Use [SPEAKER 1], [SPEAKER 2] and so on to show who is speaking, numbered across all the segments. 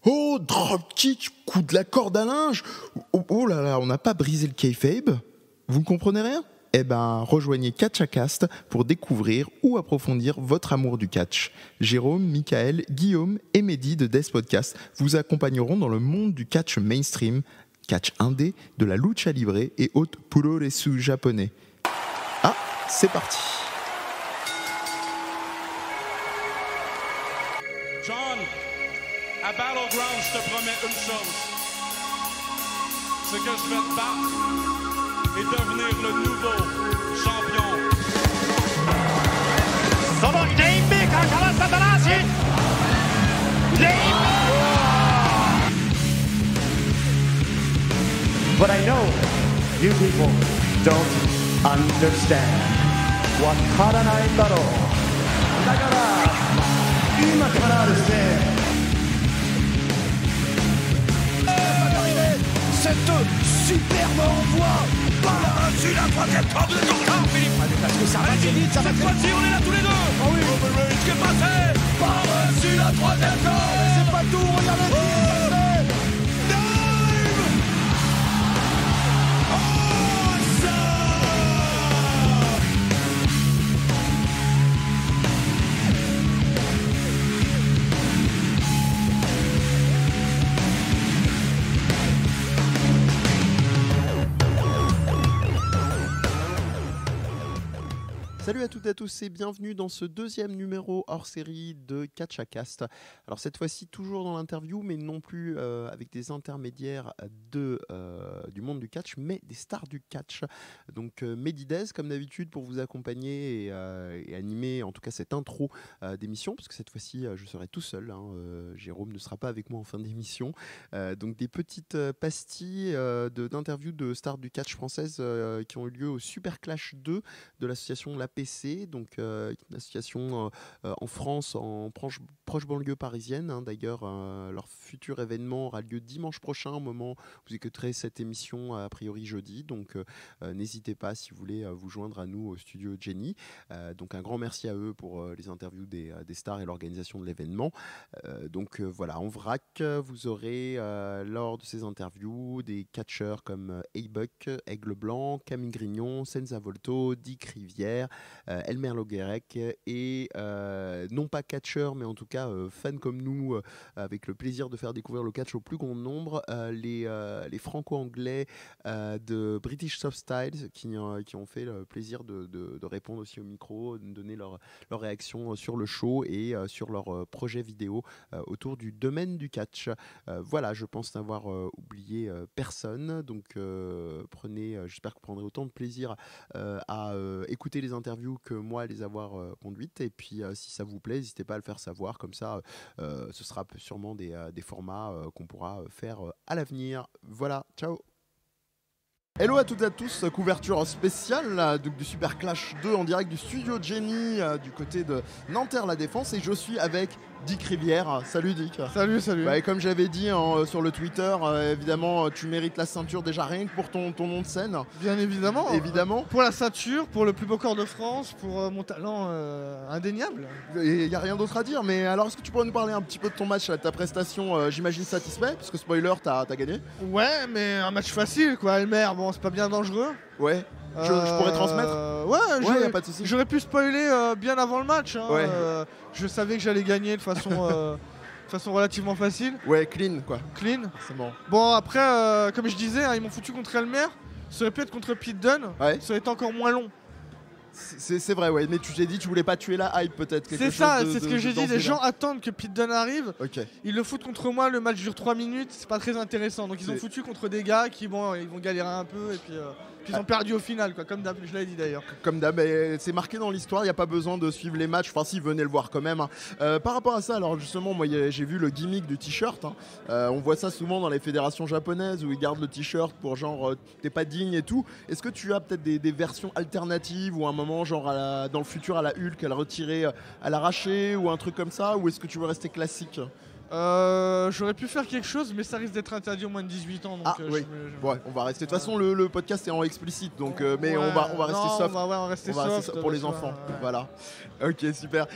[SPEAKER 1] Oh, dropkick, coup de la corde à linge. Oh là là, on n'a pas brisé le kayfabe. Vous ne comprenez rien ? Eh ben, rejoignez Catchacast pour découvrir ou approfondir votre amour du catch. Jérôme, Michael, Guillaume et Mehdi de Death Podcast vous accompagneront dans le monde du catch mainstream, catch indé, de la lucha libre et autres puroresu japonais. Ah, c'est parti.
[SPEAKER 2] John, à Battleground, je te promets une chose. C'est que je vais te battre et devenir le nouveau champion.
[SPEAKER 3] But I know you people don't understand. Wakaranai daro. Dakara, ima kara desu ne.
[SPEAKER 4] Cette superbe envoi par-dessus la troisième corde de ton corps, Philippe. Parce que ça va très vite, ça va très vite. Cette fois-ci, on est là tous les deux. Oh oui, ce qui est passé par-dessus la troisième corde. Mais c'est pas tout, regardez ce qui est passé. Dime. Oh, ça.
[SPEAKER 1] Salut à toutes et à tous et bienvenue dans ce deuxième numéro hors série de Catchacast. Alors cette fois-ci toujours dans l'interview, mais non plus avec des intermédiaires du monde du catch, mais des stars du catch. Donc Mehdi Dez comme d'habitude pour vous accompagner et animer en tout cas cette intro d'émission, parce que cette fois-ci je serai tout seul, Jérôme ne sera pas avec moi en fin d'émission. Donc des petites pastilles d'interviews de stars du catch françaises qui ont eu lieu au Super Clash 2 de l'association l'APC, donc une association en France, en proche banlieue parisienne. D'ailleurs, leur futur événement aura lieu dimanche prochain, au moment où vous écouterez cette émission, a priori jeudi. Donc, n'hésitez pas si vous voulez vous joindre à nous au studio Jenny. Donc, un grand merci à eux pour les interviews des stars et l'organisation de l'événement. Donc, voilà, en vrac, vous aurez lors de ces interviews des catcheurs comme A-Buck, Aigle Blanc, Camille Grignon, Senza Volto, Dick Rivière, Elmer Loguerec et non pas catcheurs mais en tout cas fans comme nous avec le plaisir de faire découvrir le catch au plus grand nombre, les franco-anglais de British Soft Styles qui ont fait le plaisir de répondre aussi au micro, de donner leur réaction sur le show et sur leur projet vidéo autour du domaine du catch. Voilà, je pense n'avoir oublié personne, donc j'espère que vous prendrez autant de plaisir à écouter les interviews que moi à les avoir conduites, et puis si ça vous plaît, n'hésitez pas à le faire savoir, comme ça ce sera sûrement des formats qu'on pourra faire à l'avenir. Voilà, ciao. Hello à toutes et à tous, couverture spéciale là, du Super Clash 2 en direct du studio Jenny du côté de Nanterre La Défense, et je suis avec Dick Rivière. Salut Dick.
[SPEAKER 5] Salut.
[SPEAKER 1] Bah, et comme j'avais dit sur le Twitter, évidemment tu mérites la ceinture déjà rien que pour ton nom de scène.
[SPEAKER 5] Bien évidemment.
[SPEAKER 1] Évidemment.
[SPEAKER 5] Pour la ceinture, pour le plus beau corps de France, pour mon talent indéniable.
[SPEAKER 1] Il n'y a rien d'autre à dire, mais alors est-ce que tu pourrais nous parler un petit peu de ton match, ta prestation, j'imagine satisfait, parce que spoiler, t'as gagné.
[SPEAKER 5] Ouais, mais un match facile quoi, Elmer, bon c'est pas bien dangereux.
[SPEAKER 1] Ouais. Je pourrais transmettre.
[SPEAKER 5] Ouais,
[SPEAKER 1] y a pas de souci.
[SPEAKER 5] J'aurais pu spoiler bien avant le match.
[SPEAKER 1] Ouais.
[SPEAKER 5] Je savais que j'allais gagner de façon relativement facile.
[SPEAKER 1] Ouais, clean quoi.
[SPEAKER 5] Clean.
[SPEAKER 1] C'est bon.
[SPEAKER 5] Bon après, comme je disais, ils m'ont foutu contre Elmer. Ça aurait pu être contre Pete Dunne.
[SPEAKER 1] Ouais.
[SPEAKER 5] Ça aurait été encore moins long.
[SPEAKER 1] C'est vrai, ouais, mais tu t'es dit tu voulais pas tuer la hype peut-être.
[SPEAKER 5] C'est ça, c'est ce que j'ai dit. Les gens attendent que Pete Dunne arrive.
[SPEAKER 1] Ok.
[SPEAKER 5] Ils le foutent contre moi, le match dure 3 minutes, c'est pas très intéressant. Donc ils ont foutu contre des gars qui ils vont galérer un peu et puis ils ont perdu au final, quoi, comme d'hab, je l'avais dit d'ailleurs.
[SPEAKER 1] Comme d'hab, c'est marqué dans l'histoire, il n'y a pas besoin de suivre les matchs, enfin si, venez le voir quand même. Par rapport à ça, alors justement, moi j'ai vu le gimmick du t-shirt. On voit ça souvent dans les fédérations japonaises où ils gardent le t-shirt pour genre t'es pas digne et tout. Est-ce que tu as peut-être des versions alternatives ou un moment genre dans le futur à la Hulk, à la retirer, à l'arracher ou un truc comme ça, ou est-ce que tu veux rester classique ?
[SPEAKER 5] J'aurais pu faire quelque chose, mais ça risque d'être interdit au moins de 18 ans. Donc,
[SPEAKER 1] oui. Ouais, on va rester. De toute façon, le podcast est en explicite, donc mais on va rester soft.
[SPEAKER 5] On va rester soft
[SPEAKER 1] pour les enfants. Voilà. Ok, super.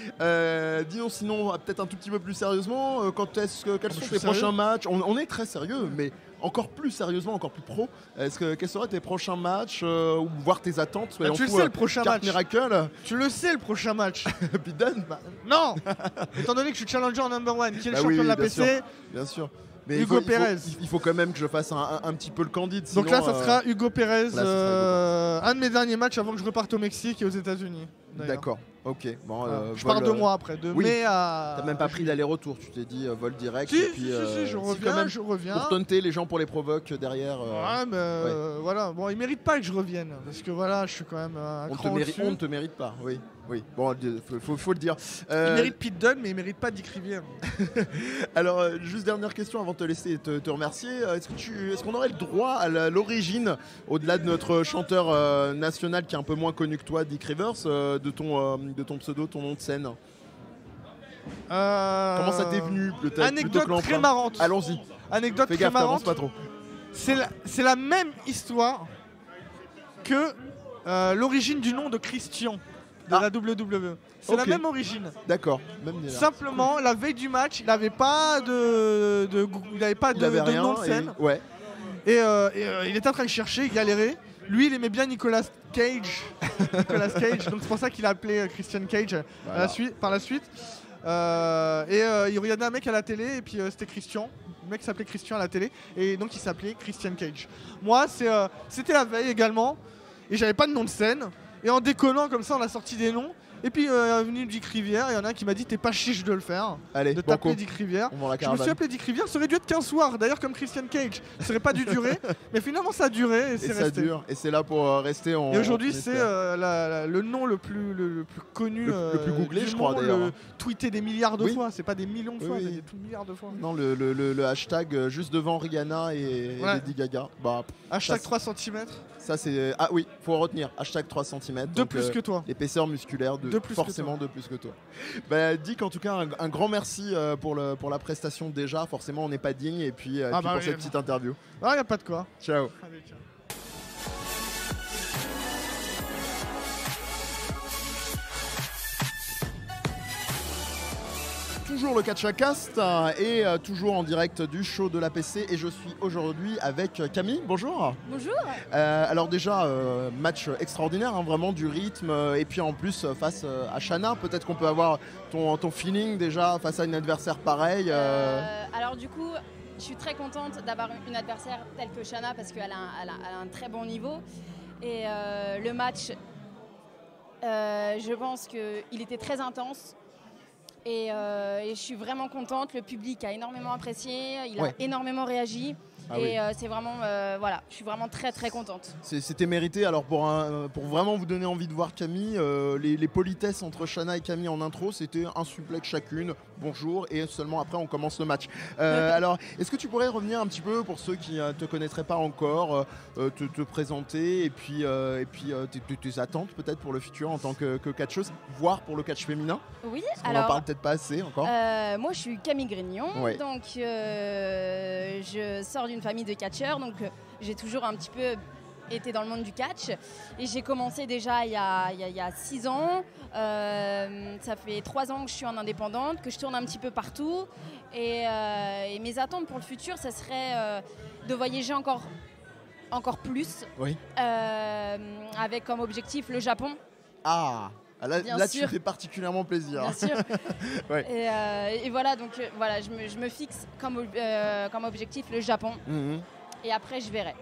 [SPEAKER 1] Dis-nous sinon, peut-être un tout petit peu plus sérieusement, quels sont tes prochains matchs? On est très sérieux, mais encore plus sérieusement, encore plus pro. Quels seraient tes prochains matchs ou voir tes attentes?
[SPEAKER 5] Tu le sais, le prochain match.
[SPEAKER 1] Miracle.
[SPEAKER 5] Tu le sais, le prochain match.
[SPEAKER 1] Biden.
[SPEAKER 5] Non. Étant donné que je suis challenger number one, qui est le champion de la PC.
[SPEAKER 1] Bien sûr. Mais
[SPEAKER 5] Hugo Pérez.
[SPEAKER 1] Il faut quand même que je fasse un petit peu le candide.
[SPEAKER 5] Donc
[SPEAKER 1] sinon,
[SPEAKER 5] là, ça sera Hugo Pérez, un de mes derniers matchs avant que je reparte au Mexique et aux États-Unis.
[SPEAKER 1] D'accord, ok. Bon,
[SPEAKER 5] je pars 2 mois après, de mai à.
[SPEAKER 1] T'as même pas pris l'aller-retour, tu t'es dit vol direct.
[SPEAKER 5] Si,
[SPEAKER 1] et puis,
[SPEAKER 5] si, je reviens.
[SPEAKER 1] Pour taunter les gens pour les provoques derrière.
[SPEAKER 5] Ouais, mais voilà. Bon, ils méritent pas que je revienne. Parce que voilà, je suis quand même un cran au-dessus.
[SPEAKER 1] On ne te mérite pas, oui. Oui, bon, faut le dire.
[SPEAKER 5] Il mérite Pete Dunne, mais il mérite pas Dick Rivière.
[SPEAKER 1] Alors, juste dernière question avant de te laisser te remercier. Est-ce qu'on aurait le droit à l'origine, au-delà de notre chanteur national qui est un peu moins connu que toi, Dick Rivers, de ton pseudo, ton nom de scène? Comment ça t'est venu?
[SPEAKER 5] Anecdote très marrante.
[SPEAKER 1] Allons-y.
[SPEAKER 5] Anecdote
[SPEAKER 1] Fais
[SPEAKER 5] très
[SPEAKER 1] gaffe,
[SPEAKER 5] marrante.
[SPEAKER 1] pas trop.
[SPEAKER 5] C'est la même histoire que l'origine du nom de Christian de la WWE. C'est la même origine.
[SPEAKER 1] D'accord.
[SPEAKER 5] Simplement, la veille du match, il n'avait pas de nom de scène.
[SPEAKER 1] Ouais.
[SPEAKER 5] Et il était en train de chercher, il galérait. Lui, il aimait bien Nicolas Cage. Donc c'est pour ça qu'il a appelé Christian Cage par la suite. Il regardait un mec à la télé et puis c'était Christian. Le mec s'appelait Christian à la télé et donc il s'appelait Christian Cage. Moi, c'était la veille également et j'avais pas de nom de scène. Et en déconnant comme ça, on a sorti des noms. Et puis est venu Dick Rivière, il y en a un qui m'a dit t'es pas chiche de le faire.
[SPEAKER 1] Allez,
[SPEAKER 5] de t'appeler Dick Rivière. Je me suis appelé Dick Rivière, ça aurait dû être 15 soirs, d'ailleurs comme Christian Cage. Ça aurait pas dû durer, mais finalement ça a duré et c'est resté.
[SPEAKER 1] Ça dure, et c'est là pour rester en.
[SPEAKER 5] Et aujourd'hui c'est le nom le plus connu,
[SPEAKER 1] le plus googlé, je crois d'ailleurs.
[SPEAKER 5] Tweeté des milliards de fois, c'est pas des millions de fois, mais des milliards de fois.
[SPEAKER 1] Non, le hashtag juste devant Rihanna et Lady Gaga.
[SPEAKER 5] Hashtag 3 cm.
[SPEAKER 1] Ça c'est. Ah oui, faut retenir. Hashtag 3 cm.
[SPEAKER 5] De plus que toi.
[SPEAKER 1] L'épaisseur musculaire forcément de plus que toi. Dick, en tout cas, un grand merci pour la prestation déjà. Forcément, on n'est pas digne. Et puis, pour cette petite interview.
[SPEAKER 5] Ah, y a pas de quoi.
[SPEAKER 1] Ciao.
[SPEAKER 5] Allez, ciao.
[SPEAKER 1] Toujours le CatchaCast et toujours en direct du show de la PC et je suis aujourd'hui avec Camille. Bonjour.
[SPEAKER 6] Bonjour.
[SPEAKER 1] Alors déjà match extraordinaire, hein, vraiment du rythme et puis en plus face à Shanna, peut-être qu'on peut avoir ton feeling déjà face à une adversaire pareille.
[SPEAKER 6] Alors du coup, je suis très contente d'avoir une adversaire telle que Shanna parce qu'elle a un très bon niveau et le match, je pense qu'il était très intense. Et je suis vraiment contente, le public a énormément apprécié, il a énormément réagi. C'est vraiment, voilà, je suis vraiment très très contente.
[SPEAKER 1] C'était mérité. Alors pour vraiment vous donner envie de voir Camille, les politesses entre Shanna et Camille en intro, c'était un suplex chacune, bonjour, et seulement après on commence le match. Alors, est-ce que tu pourrais revenir un petit peu pour ceux qui ne te connaîtraient pas encore, te présenter et puis tes attentes peut-être pour le futur en tant que catcheuse, voire pour le catch féminin?
[SPEAKER 6] Oui,
[SPEAKER 1] on n'en parle peut-être pas assez encore.
[SPEAKER 6] Moi je suis Camille Grignon, donc je sors d'une famille de catcheurs, donc j'ai toujours un petit peu été dans le monde du catch et j'ai commencé déjà il y a 6 ans. Ça fait 3 ans que je suis en indépendante, que je tourne un petit peu partout et mes attentes pour le futur, ça serait de voyager encore plus avec comme objectif le Japon.
[SPEAKER 1] Là tu fais particulièrement plaisir.
[SPEAKER 6] Bien sûr. Et voilà, donc je me fixe comme objectif le Japon. Et après, je verrai.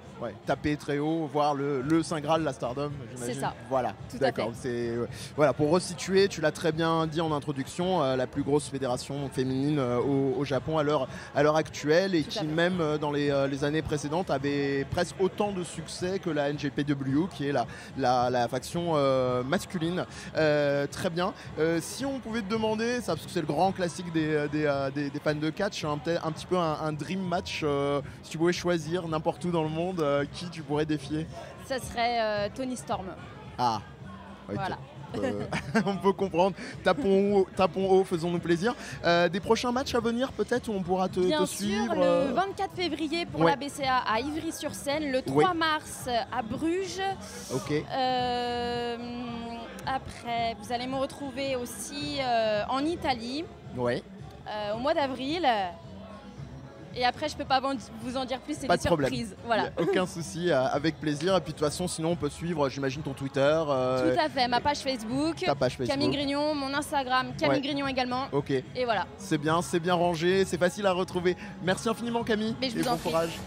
[SPEAKER 1] Taper très haut, voir le Saint Graal, la Stardom, j'imagine.
[SPEAKER 6] C'est ça.
[SPEAKER 1] Voilà, d'accord. Pour resituer, tu l'as très bien dit en introduction, la plus grosse fédération féminine au Japon à l'heure actuelle et qui même dans les années précédentes avait presque autant de succès que la NJPW, qui est la faction masculine. Très bien. Si on pouvait te demander, ça, parce que c'est le grand classique des fans de catch, un petit peu un dream match, si tu pouvais choisir n'importe où dans le monde, qui tu pourrais défier?
[SPEAKER 6] Ça serait Toni Storm.
[SPEAKER 1] Ah, okay.
[SPEAKER 6] Voilà.
[SPEAKER 1] on peut comprendre. Tapons haut, faisons-nous plaisir. Des prochains matchs à venir peut-être où on pourra te
[SPEAKER 6] Bien
[SPEAKER 1] suivre.
[SPEAKER 6] sûr, le 24 février pour la BCA à Ivry-sur-Seine, le 3 mars à Bruges.
[SPEAKER 1] Ok.
[SPEAKER 6] Après, vous allez me retrouver aussi en Italie au mois d'avril. Et après, je peux pas vous en dire plus, c'est des surprises. Voilà.
[SPEAKER 1] Aucun souci, avec plaisir. Et puis de toute façon, sinon on peut suivre, j'imagine, ton Twitter.
[SPEAKER 6] Tout à fait, ma page Facebook, Camille Grignon, mon Instagram, Camille Grignon également.
[SPEAKER 1] Ok.
[SPEAKER 6] Et voilà.
[SPEAKER 1] C'est bien rangé, c'est facile à retrouver. Merci infiniment Camille.
[SPEAKER 6] Mais je vous en
[SPEAKER 1] prie. Courage.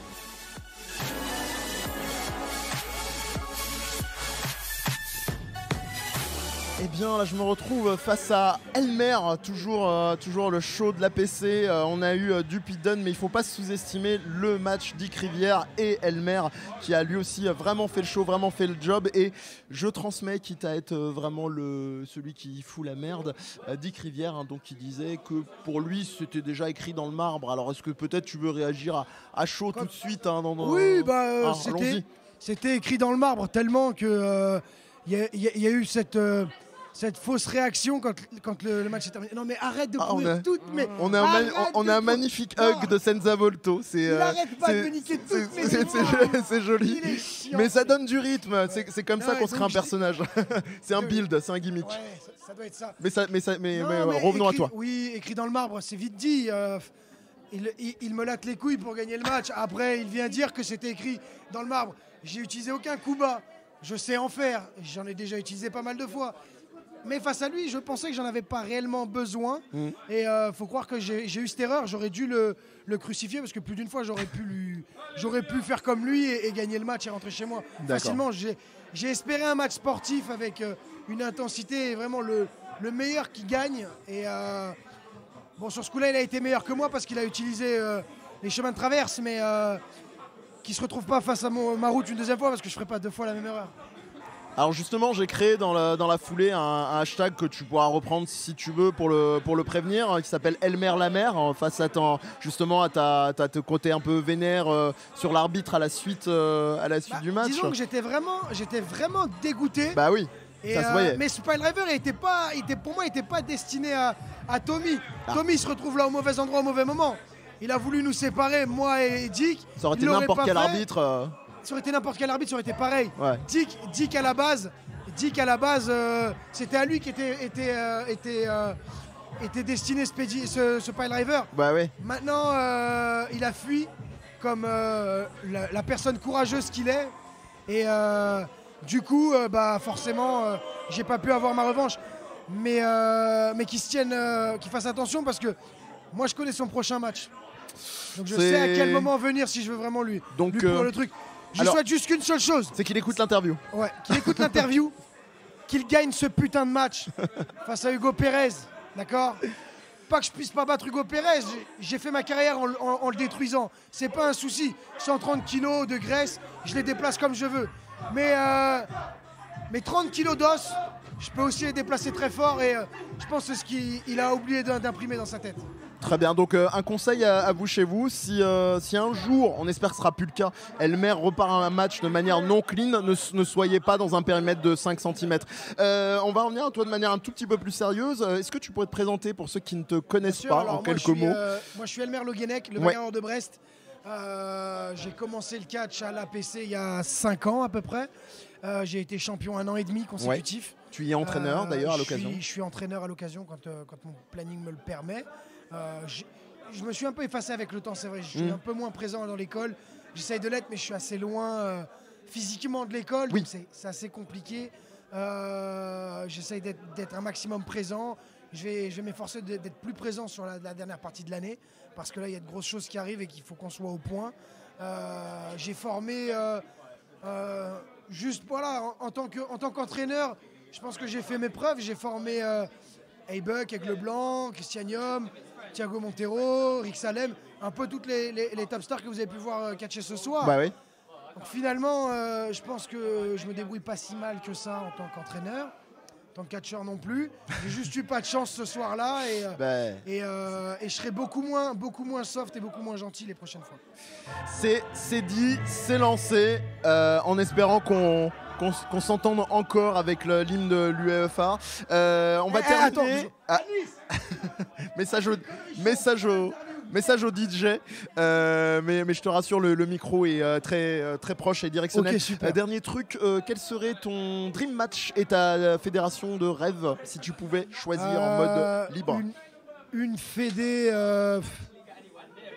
[SPEAKER 1] Eh bien, là, je me retrouve face à Elmer, toujours le show de l'APC. On a eu Dupidon, mais il ne faut pas sous-estimer le match Dick Rivière et Elmer, qui a lui aussi vraiment fait le show, vraiment fait le job. Et je transmets, quitte à être vraiment celui qui fout la merde, Dick Rivière, donc qui disait que pour lui, c'était déjà écrit dans le marbre. Alors, est-ce que peut-être tu veux réagir à chaud tout de suite
[SPEAKER 7] Oui, c'était écrit dans le marbre tellement que y a eu cette fausse réaction quand le match est terminé. Non mais arrête de courir toutes. Mais
[SPEAKER 1] on a un magnifique hug de Senza Volto.
[SPEAKER 7] Il arrête pas de niquer toutes mes
[SPEAKER 1] c'est joli. Mais ça donne du rythme. C'est comme ça qu'on se crée un personnage. C'est un build, c'est un gimmick.
[SPEAKER 7] Ouais, ça doit être ça.
[SPEAKER 1] Mais revenons à toi.
[SPEAKER 7] Oui, écrit dans le marbre, c'est vite dit. Il me latte les couilles pour gagner le match. Après, il vient dire que c'était écrit dans le marbre. J'ai utilisé aucun coup bas. Je sais en faire. J'en ai déjà utilisé pas mal de fois. Mais face à lui, je pensais que j'en avais pas réellement besoin. Et faut croire que j'ai eu cette erreur. J'aurais dû le crucifier parce que plus d'une fois, j'aurais pu faire comme lui et gagner le match et rentrer chez moi facilement. J'ai espéré un match sportif avec une intensité et vraiment le meilleur qui gagne. Et bon, sur ce coup-là, il a été meilleur que moi parce qu'il a utilisé les chemins de traverse, mais qui se retrouve pas face à ma route une deuxième fois parce que je ferai pas deux fois la même erreur.
[SPEAKER 1] Alors justement, j'ai créé dans la foulée un hashtag que tu pourras reprendre si tu veux pour le prévenir, qui s'appelle Elmer la mer, face à ta côté un peu vénère sur l'arbitre à la suite du match.
[SPEAKER 7] Disons que j'étais vraiment dégoûté.
[SPEAKER 1] Bah oui. Ça se voyait.
[SPEAKER 7] Mais Spiledriver pour moi, il n'était pas destiné à Tommy. Tommy se retrouve là au mauvais endroit au mauvais moment. Il a voulu nous séparer, moi et Dick.
[SPEAKER 1] Ça aurait été n'importe quel arbitre.
[SPEAKER 7] Ça aurait été n'importe quel arbitre, ça aurait été pareil.
[SPEAKER 1] Ouais.
[SPEAKER 7] Dick à la base, c'était à lui qui était destiné ce Piledriver.
[SPEAKER 1] Bah ouais.
[SPEAKER 7] Maintenant, il a fui comme la personne courageuse qu'il est. Et du coup, forcément, j'ai pas pu avoir ma revanche. Mais qu'il se tienne, qu'il fasse attention parce que moi, je connais son prochain match. Donc je sais à quel moment venir si je veux vraiment lui pour le truc. Je souhaite juste qu'une seule chose.
[SPEAKER 1] C'est qu'il écoute l'interview.
[SPEAKER 7] Ouais, qu'il écoute l'interview, qu'il gagne ce putain de match face à Hugo Pérez, d'accord ? Pas que je puisse pas battre Hugo Pérez, j'ai fait ma carrière en le détruisant. C'est pas un souci. 130 kilos de graisse, je les déplace comme je veux. Mais 30 kilos d'os, je peux aussi les déplacer très fort et je pense que c'est ce qu'il a oublié d'imprimer dans sa tête.
[SPEAKER 1] Très bien, donc un conseil à vous chez vous, si un jour, on espère que ce sera plus le cas, Elmer repart à un match de manière non clean, ne soyez pas dans un périmètre de 5 cm. On va revenir à toi de manière un tout petit peu plus sérieuse. Est-ce que tu pourrais te présenter pour ceux qui ne te connaissent pas en quelques mots ?
[SPEAKER 7] Moi je suis Elmer Le Guenec, le bagarreur de Brest. J'ai commencé le catch à l'APC il y a 5 ans à peu près. J'ai été champion 1 an et demi consécutif.
[SPEAKER 1] Ouais. Tu y es entraîneur d'ailleurs à l'occasion.
[SPEAKER 7] Je suis entraîneur à l'occasion quand mon planning me le permet. Je me suis un peu effacé avec le temps, c'est vrai. Je suis un peu moins présent dans l'école. J'essaye de l'être, mais je suis assez loin physiquement de l'école.
[SPEAKER 1] Oui.
[SPEAKER 7] Donc c'est assez compliqué. J'essaye d'être un maximum présent. Je vais m'efforcer d'être plus présent sur la dernière partie de l'année parce que là, il y a de grosses choses qui arrivent et qu'il faut qu'on soit au point. J'ai formé juste voilà, en tant qu'entraîneur, je pense que j'ai fait mes preuves. J'ai formé A-Buck, Aigle Blanc, Christianium, Thiago Montero, Rick Salem, un peu toutes les top stars que vous avez pu voir catcher ce soir.
[SPEAKER 1] Bah oui.
[SPEAKER 7] Donc finalement, je pense que je me débrouille pas si mal que ça en tant qu'entraîneur. tant de catcheurs non plus. J'ai juste eu pas de chance ce soir-là et je serai beaucoup moins soft et beaucoup moins gentil les prochaines fois.
[SPEAKER 1] C'est dit, c'est lancé, en espérant qu'on s'entende encore avec l'hymne de l'UEFA. On va terminer. Message au DJ, mais je te rassure, le micro est très proche et directionnel.
[SPEAKER 7] Okay, super.
[SPEAKER 1] Dernier truc, quel serait ton dream match et ta fédération de rêve si tu pouvais choisir en mode libre?
[SPEAKER 7] Une fédé,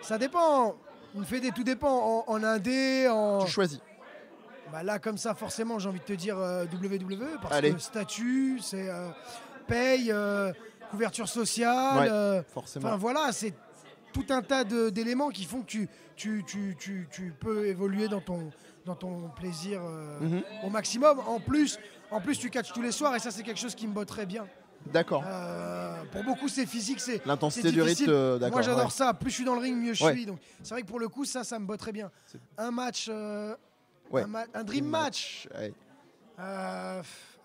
[SPEAKER 7] ça dépend. Une fédé, tout dépend. En indé,
[SPEAKER 1] Tu choisis.
[SPEAKER 7] Bah là, comme ça, forcément, j'ai envie de te dire WWE parce
[SPEAKER 1] Allez.
[SPEAKER 7] que statut, c'est paye, couverture sociale.
[SPEAKER 1] Forcément.
[SPEAKER 7] Enfin voilà, c'est tout un tas d'éléments qui font que tu peux évoluer dans ton plaisir au maximum. En plus, tu catches tous les soirs et ça, c'est quelque chose qui me botterait bien.
[SPEAKER 1] D'accord.
[SPEAKER 7] Pour beaucoup, c'est physique, c'est
[SPEAKER 1] l'intensité du rythme, d'accord.
[SPEAKER 7] Moi, j'adore ça. Plus je suis dans le ring, mieux je suis. Donc, c'est vrai que pour le coup, ça me botterait bien. Un match, un dream match.
[SPEAKER 1] Ouais.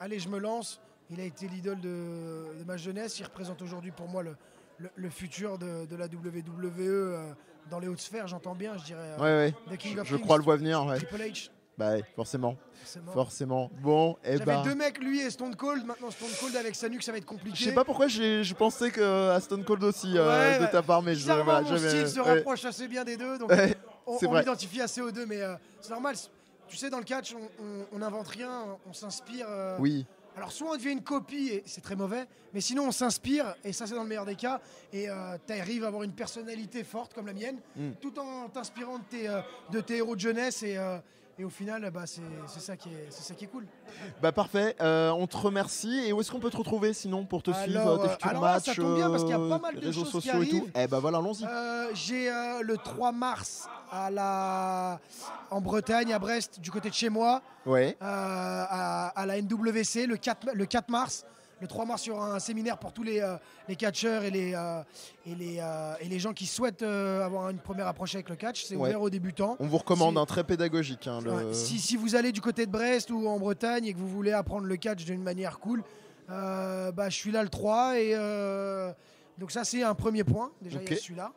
[SPEAKER 7] Allez, je me lance. Il a été l'idole de ma jeunesse. Il représente aujourd'hui pour moi le futur de la WWE dans les hautes sphères, j'entends bien, je dirais. The King of
[SPEAKER 1] je
[SPEAKER 7] Kings,
[SPEAKER 1] crois le voir venir. Ouais.
[SPEAKER 7] Triple H.
[SPEAKER 1] Bah ouais, forcément. Bon,
[SPEAKER 7] J'avais deux mecs, lui et Stone Cold. Maintenant, Stone Cold avec sa nuque, ça va être compliqué.
[SPEAKER 1] Je sais pas pourquoi je pensais à Stone Cold aussi de ta part, mais
[SPEAKER 7] mon style se rapproche assez bien des deux, donc on m'identifie assez aux deux, mais c'est normal. Tu sais, dans le catch, on n'invente rien, on s'inspire.
[SPEAKER 1] Oui.
[SPEAKER 7] Alors soit on devient une copie et c'est très mauvais, mais sinon on s'inspire et ça c'est dans le meilleur des cas et tu arrives à avoir une personnalité forte comme la mienne, tout en t'inspirant de tes héros de jeunesse et au final c'est ça qui est cool.
[SPEAKER 1] Bah parfait, on te remercie et où est-ce qu'on peut te retrouver sinon pour te suivre tes futurs matchs,
[SPEAKER 7] ça tombe bien parce qu'il y a pas mal de
[SPEAKER 1] réseaux
[SPEAKER 7] choses qui
[SPEAKER 1] sociaux et tout.
[SPEAKER 7] arrivent.
[SPEAKER 1] Eh bah voilà, allons-y.
[SPEAKER 7] J'ai le 3 mars en Bretagne, à Brest, du côté de chez moi, à la NWC, le 4 mars. Le 3 mars, il y aura un séminaire pour tous les catcheurs et les gens qui souhaitent avoir une première approche avec le catch. C'est ouvert aux débutants.
[SPEAKER 1] On vous recommande, très pédagogique.
[SPEAKER 7] Si vous allez du côté de Brest ou en Bretagne et que vous voulez apprendre le catch d'une manière cool, je suis là le 3. Et, donc ça, c'est un premier point. Déjà, il y a celui-là.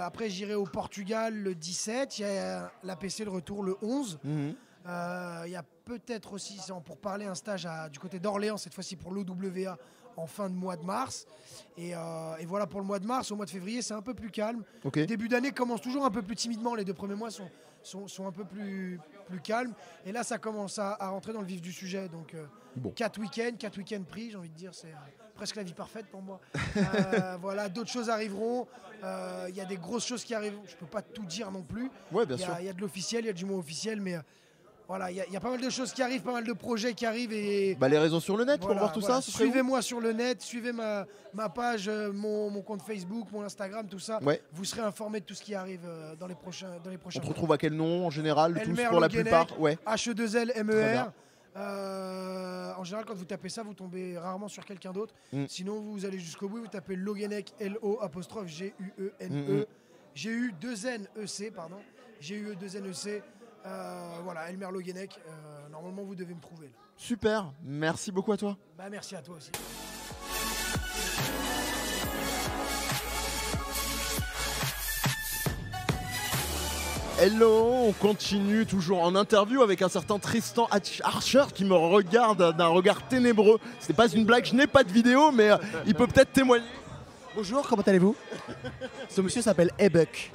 [SPEAKER 7] Après, j'irai au Portugal le 17. Il y a l'APC, le retour le 11. Il y a peut-être aussi, pour parler, un stage du côté d'Orléans, cette fois-ci pour l'OWA en fin de mois de mars. Et voilà pour le mois de mars. Au mois de février, c'est un peu plus calme. Le début d'année commence toujours un peu plus timidement. Les 2 premiers mois sont un peu plus calmes. Et là, ça commence à rentrer dans le vif du sujet. Donc, 4 week-ends pris, j'ai envie de dire, c'est presque la vie parfaite pour moi. Voilà, d'autres choses arriveront. Il y a des grosses choses qui arrivent. Je ne peux pas tout dire non plus.
[SPEAKER 1] Bien sûr.
[SPEAKER 7] Il y a de l'officiel, il y a du moins officiel, mais... Voilà, il y a pas mal de choses qui arrivent, pas mal de projets qui arrivent. Et
[SPEAKER 1] les réseaux sur le net pour voir tout ça.
[SPEAKER 7] Suivez-moi sur le net, suivez ma page, mon compte Facebook, mon Instagram, tout ça. Vous serez informés de tout ce qui arrive dans les prochains
[SPEAKER 1] On te retrouve à quel nom en général? Tous pour la plupart.
[SPEAKER 7] HE2LMER. En général, quand vous tapez ça, vous tombez rarement sur quelqu'un d'autre. Sinon, vous allez jusqu'au bout, vous tapez Loguenec, LO''GUENE. GU2NEC, pardon. GUE2NEC. Voilà, Elmer Loguenec, normalement vous devez me trouver là.
[SPEAKER 1] Super, merci beaucoup à toi.
[SPEAKER 7] Merci à toi aussi.
[SPEAKER 1] Hello, on continue toujours en interview avec un certain Tristan Archer qui me regarde d'un regard ténébreux. Ce n'est pas une blague, je n'ai pas de vidéo, mais il peut peut-être témoigner.
[SPEAKER 8] Bonjour, comment allez-vous? Ce monsieur s'appelle Ebuck.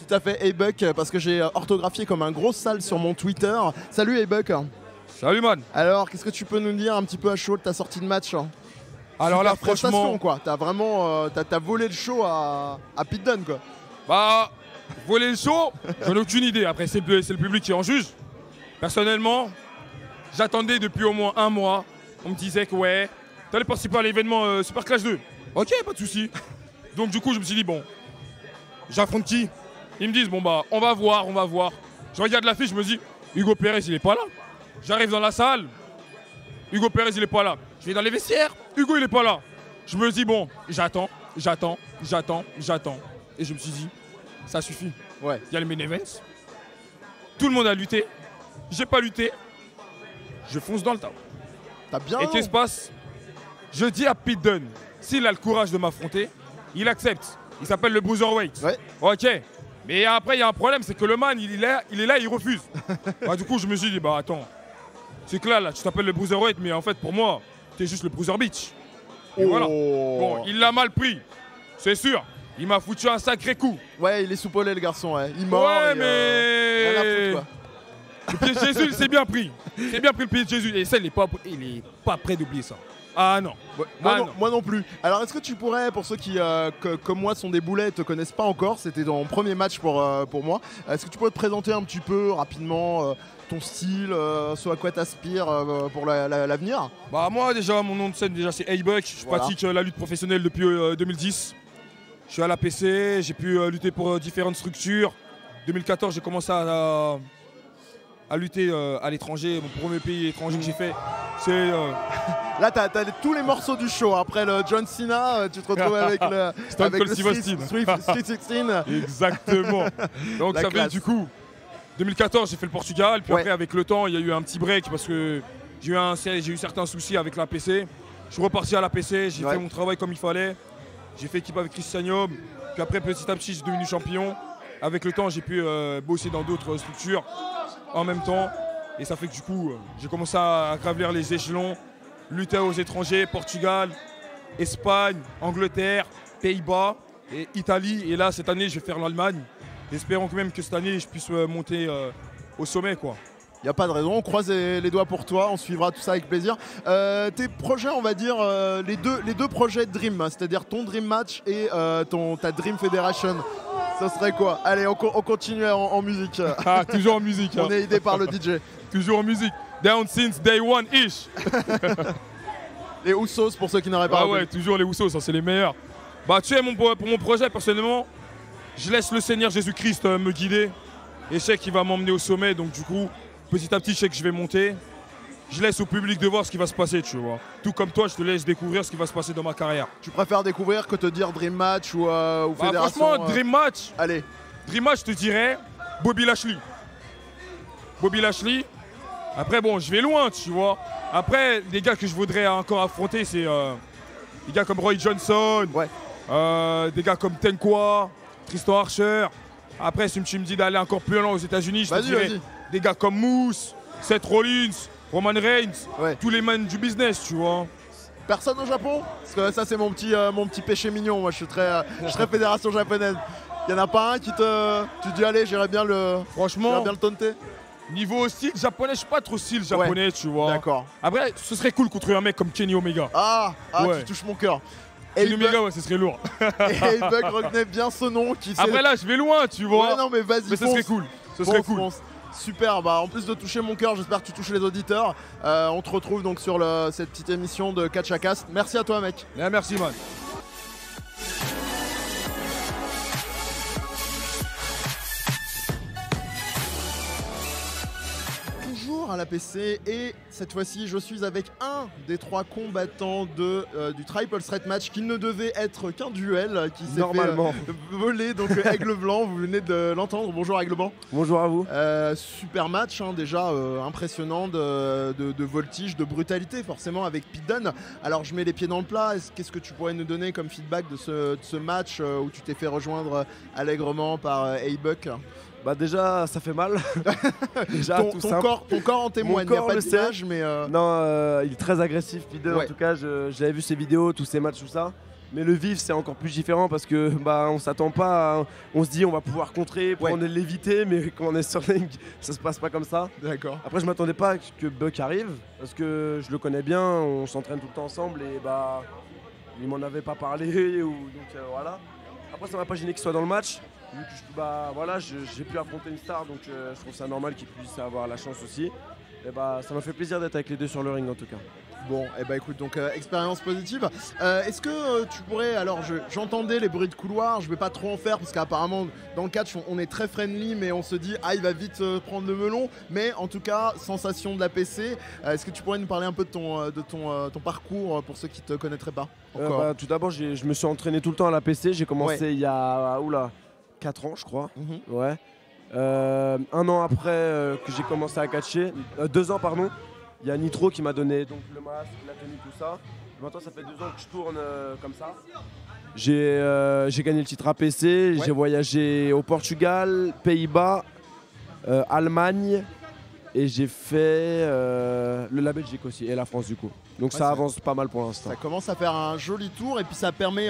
[SPEAKER 1] Tout à fait, Ebuck, parce que j'ai orthographié comme un gros sale sur mon Twitter. Salut Ebuck.
[SPEAKER 9] Salut man.
[SPEAKER 1] Alors, qu'est-ce que tu peux nous dire un petit peu à chaud de ta sortie de match?
[SPEAKER 9] Alors là, franchement,
[SPEAKER 1] quoi. T'as vraiment, t'as volé le show à Pete Dunne, quoi.
[SPEAKER 9] Bah, voler le show, j'en ai aucune idée. Après, c'est le public qui en juge. Personnellement, j'attendais depuis au moins un mois. On me disait que t'allais participer à l'événement Super Clash 2. Ok, pas de souci. Donc du coup, je me suis dit bon, j'affronte qui? Ils me disent bon bah, on va voir. Je regarde l'affiche, je me dis Hugo Pérez, il est pas là. J'arrive dans la salle, Hugo Pérez, il est pas là. Je vais dans les vestiaires, Hugo, il est pas là. Je me dis bon, j'attends. Et je me suis dit, ça suffit. Il y a le main event. Tout le monde a lutté. J'ai pas lutté. Je fonce dans le tas.
[SPEAKER 1] T'as bien.
[SPEAKER 9] Et qu'est-ce qui se passe? Je dis à Pete Dunne, s'il a le courage de m'affronter, il accepte. Il s'appelle le Bruiserweight.
[SPEAKER 1] Ouais.
[SPEAKER 9] Ok. Mais après, il y a un problème, c'est que le man, il est là, il refuse. Du coup, je me suis dit, bah attends, c'est que là, tu t'appelles le Bruiserweight, mais en fait, pour moi, t'es juste le Bruiser Beach. Et voilà. Bon, il l'a mal pris, c'est sûr. Il m'a foutu un sacré coup.
[SPEAKER 1] Ouais, il est soupolé le garçon, ouais. Il mord.
[SPEAKER 9] Ouais, mais.
[SPEAKER 1] Rien à foutre, quoi.
[SPEAKER 9] Le pied de Jésus, c'est bien pris. C'est bien pris le pied de Jésus. Et ça, il est pas prêt d'oublier ça. Ah non.
[SPEAKER 1] Ouais, moi non plus. Alors, est-ce que tu pourrais, pour ceux qui, comme moi, sont des boulets, te connaissent pas encore, c'était ton premier match pour moi, est-ce que tu pourrais te présenter un petit peu rapidement ton style, ce à quoi tu aspires pour l'avenir?
[SPEAKER 9] Bah moi déjà, mon nom de scène déjà c'est A-Buck. Je pratique la lutte professionnelle depuis 2010. Je suis à l'APC, j'ai pu lutter pour différentes structures. 2014, j'ai commencé à lutter à l'étranger. Mon premier pays étranger que j'ai fait, c'est...
[SPEAKER 1] Là, t'as tous les morceaux du show. Après le John Cena, tu te retrouves avec le Street 16.
[SPEAKER 9] Exactement. Donc ça fait du coup... 2014, j'ai fait le Portugal. Puis après, avec le temps, il y a eu un petit break parce que j'ai eu certains soucis avec l'APC. Je suis reparti à l'APC, j'ai fait mon travail comme il fallait. J'ai fait équipe avec Christian Job. Puis après, petit à petit, je suis devenu champion. Avec le temps, j'ai pu bosser dans d'autres structures en même temps. Et ça fait que du coup, j'ai commencé à gravir les échelons, lutter aux étrangers, Portugal, Espagne, Angleterre, Pays-Bas et Italie. Et là, cette année, je vais faire l'Allemagne. Espérons quand même que cette année, je puisse monter au sommet, quoi.
[SPEAKER 1] Il n'y a pas de raison, on croise les doigts pour toi, on suivra tout ça avec plaisir. Tes projets, on va dire, les deux projets de Dream, c'est-à-dire ton Dream Match et ta Dream Federation, ça serait quoi? Allez, on continue en musique.
[SPEAKER 9] Ah, toujours en musique.
[SPEAKER 1] On est aidé par le DJ.
[SPEAKER 9] Toujours en musique. Down since day one-ish.
[SPEAKER 1] Les Usos, pour ceux qui n'auraient pas
[SPEAKER 9] ouais, toujours les Usos, ça c'est les meilleurs. Bah tu sais, pour mon projet, personnellement, je laisse le Seigneur Jésus-Christ me guider. Et je sais qu'il va m'emmener au sommet, donc du coup, petit à petit, je sais que je vais monter. Je laisse au public de voir ce qui va se passer, tu vois. Tout comme toi, je te laisse découvrir ce qui va se passer dans ma carrière.
[SPEAKER 1] Tu préfères découvrir que te dire Dream Match ou Fédération?
[SPEAKER 9] Franchement, Dream Match.
[SPEAKER 1] Allez.
[SPEAKER 9] Dream Match, je te dirais Bobby Lashley. Bobby Lashley. Après, bon, je vais loin, tu vois. Après, les gars que je voudrais encore affronter, c'est des gars comme Roy Johnson.
[SPEAKER 1] Ouais.
[SPEAKER 9] Des gars comme Tenqua, Tristan Archer. Après, si tu me dis d'aller encore plus loin aux États-Unis, je te dirais des gars comme Moose, Seth Rollins, Roman Reigns, tous les man du business, tu vois.
[SPEAKER 1] Personne au Japon? Parce que ça, c'est mon petit péché mignon. Moi, je suis très fédération japonaise. Il n'y en a pas un qui tu dis, allez, j'irais bien le taunter?
[SPEAKER 9] Niveau style japonais, je suis pas trop style japonais, tu vois.
[SPEAKER 1] D'accord.
[SPEAKER 9] Après, ce serait cool contre un mec comme Kenny Omega.
[SPEAKER 1] Tu touches mon cœur.
[SPEAKER 9] Kenny Omega, ouais, ce serait lourd.
[SPEAKER 1] Et Bug reconnaît bien ce nom.
[SPEAKER 9] Après là, je vais loin, tu vois.
[SPEAKER 1] Ouais, non, mais vas-y,
[SPEAKER 9] mais ce serait cool. Ce serait cool. Fonce.
[SPEAKER 1] Super, bah en plus de toucher mon cœur, j'espère que tu touches les auditeurs. On te retrouve donc sur cette petite émission de Catch à Cast. Merci à toi, mec.
[SPEAKER 9] Merci, man.
[SPEAKER 1] À la PC et cette fois-ci je suis avec un des 3 combattants du Triple Threat Match qui ne devait être qu'un duel qui s'est fait voler, donc Aigle Blanc, vous venez de l'entendre. Bonjour Aigle Blanc.
[SPEAKER 8] Bonjour à vous.
[SPEAKER 1] Super match, hein, déjà impressionnant de voltige, de brutalité forcément avec Pete Dunne. Alors je mets les pieds dans le plat, qu'est-ce que tu pourrais nous donner comme feedback de ce match où tu t'es fait rejoindre allègrement par A-Buck?
[SPEAKER 8] Bah déjà ça fait mal. Déjà,
[SPEAKER 1] ton corps en témoigne, il n'y a pas d'image mais...
[SPEAKER 8] Non, il est très agressif Pete Dunne, en tout cas j'avais vu ses vidéos, tous ses matchs, tout ça. Mais le vif c'est encore plus différent parce que on s'attend pas, on se dit on va pouvoir contrer, prendre l'éviter, mais quand on est sur ring, ça se passe pas comme ça.
[SPEAKER 1] D'accord.
[SPEAKER 8] Après je m'attendais pas à que Buck arrive parce que je le connais bien, on s'entraîne tout le temps ensemble et il m'en avait pas parlé donc voilà. Après ça m'a pas gêné qu'il soit dans le match. Vu que j'ai pu affronter une star, donc je trouve ça normal qu'il puisse avoir la chance aussi. Et ça m'a fait plaisir d'être avec les deux sur le ring en tout cas.
[SPEAKER 1] Bon, et écoute, donc expérience positive. Est-ce que tu pourrais, alors j'entendais les bruits de couloir, je vais pas trop en faire parce qu'apparemment dans le catch on est très friendly, mais on se dit il va vite prendre le melon. Mais en tout cas, sensation de la PC. Est-ce que tu pourrais nous parler un peu de ton parcours pour ceux qui te connaîtraient pas encore?
[SPEAKER 8] Tout d'abord, je me suis entraîné tout le temps à la PC. J'ai commencé il y a 4 ans je crois. Ouais. 1 an après que j'ai commencé à catcher, 2 ans pardon. Il y a Nitro qui m'a donné donc, le masque, la tenue, tout ça. Et maintenant, ça fait 2 ans que je tourne comme ça. J'ai gagné le titre APC, j'ai voyagé au Portugal, Pays-Bas, Allemagne et j'ai fait la Belgique aussi et la France du coup. Donc ça avance pas mal pour l'instant.
[SPEAKER 1] Ça commence à faire un joli tour et puis ça permet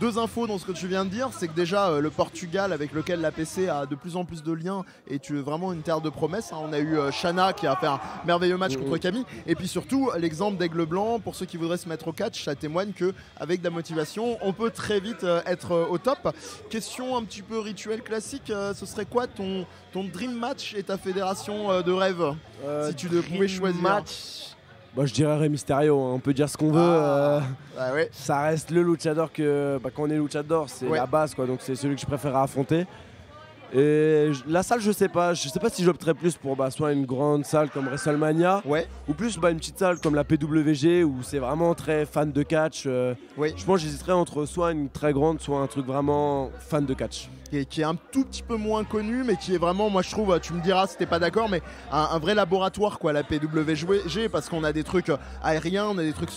[SPEAKER 1] 2 infos dans ce que tu viens de dire. C'est que déjà le Portugal avec lequel l'APC a de plus en plus de liens est vraiment une terre de promesses. On a eu Shana qui a fait un merveilleux match contre Camille. Et puis surtout l'exemple d'Aigle Blanc, pour ceux qui voudraient se mettre au catch, ça témoigne qu'avec de la motivation, on peut très vite être au top. Question un petit peu rituel classique, ce serait quoi ton dream match et ta fédération de rêve si tu pouvais choisir
[SPEAKER 8] match. Bah, je dirais Rey Mysterio, hein. On peut dire ce qu'on veut. Ça reste le luchador que quand on est luchador, c'est la base quoi. Donc c'est celui que je préfère affronter. Et la salle, je sais pas si j'opterais plus pour soit une grande salle comme WrestleMania ou plus une petite salle comme la PWG où c'est vraiment très fan de catch. Je pense que j'hésiterais entre soit une très grande, soit un truc vraiment fan de catch.
[SPEAKER 1] Qui est un tout petit peu moins connu, mais qui est vraiment, moi je trouve, tu me diras si t'es pas d'accord, mais un vrai laboratoire quoi, la PWG, parce qu'on a des trucs aériens, on a des trucs